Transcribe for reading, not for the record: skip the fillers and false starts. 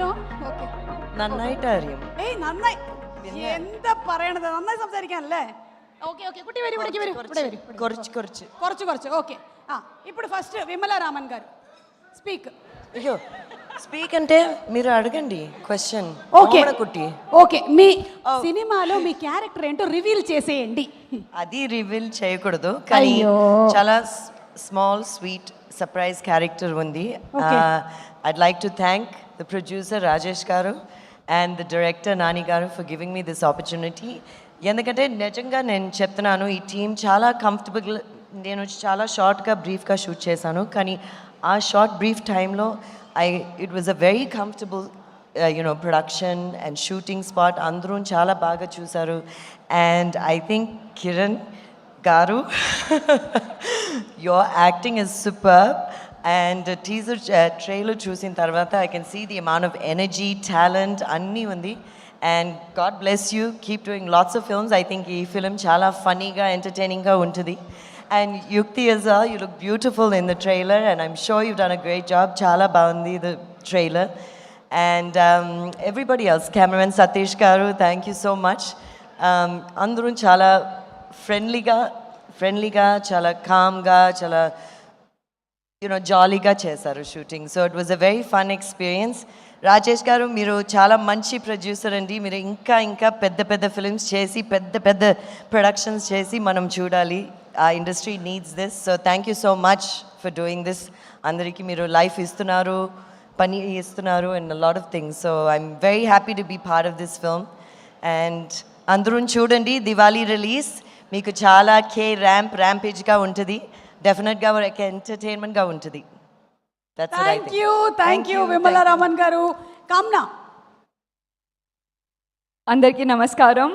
No okay നന്നായിട്ട് അറിയും. ഏയ് നന്നായി എന്താ പറയണത്, നന്നായി സംസാരിക്കാനല്ലേ. ഓക്കെ ഓക്കെ കുട്ടി വരും, ഇവിടേക്ക് വരും, ഇവിടെ വരും. കുറച്ച് ఓకే. ఇప్పుడు ఫస్ట్ విమల రామన్ గారు స్పీక్. అయ్యో స్పీక్ అంటే మీరు అడగండి క్వశ్చన్. ఓకే కుట్టి ఓకే, మీ సినిమాలో మీ క్యారెక్టర్ ఏంటో రివీల్ చేసేయండి. అది రివీల్ చేయకూడదు కానీ చాలా స్మాల్ స్వీట్ సర్ప్రైజ్ క్యారెక్టర్ ఉంది. I'd like to thank the producer Rajesh garu and the director Nani garu for giving me this opportunity. ఎందుకంటే నిజంగా నేను చెప్తున్నాను, ఈ టీం చాలా కంఫర్టబుల్. నేను చాలా షార్ట్గా బ్రీఫ్గా షూట్ చేశాను, కానీ ఆ షార్ట్ బ్రీఫ్ టైంలో it was a very comfortable production and shooting spot. అందరూ చాలా బాగా చూశారు. And I think Kiran garu your acting is superb. And teaser trailer చూసిన తర్వాత I can see the amount of energy, talent అన్నీ ఉంది. And God bless you. Keep doing lots of films. I think ee film chala funny ga entertaining ga untadi. And Yukti as well, you look beautiful in the trailer and I'm sure you've done a great job. Chala baundi the trailer. And everybody else, cameraman Satish garu, thank you so much. Andru chala friendly ga chala calm ga chala jolly ga chesaru shooting. So it was a very fun experience. Rajesh గారు మీరు చాలా మంచి producer అండి. మీరు ఇంకా పెద్ద పెద్ద films చేసి పెద్ద ప్రొడక్షన్స్ చేసి మనం చూడాలి. ఆ industry needs this. So thank you so much for doing this. అందరికీ మీరు లైఫ్ ఇస్తున్నారు, పని ఇస్తున్నారు and lot of things. So I'm very happy to be part of this film. And అందరూ చూడండి, దివాళీ రిలీజ్. మీకు చాలా ర్యాంపేజ్గా ఉంటుంది. డెఫినెట్గా ఒక ఎంటర్టైన్మెంట్గా ఉంటుంది. థ్యాంక్ యూ విమల రామన్ గారు. కామ్నా. అందరికీ నమస్కారం.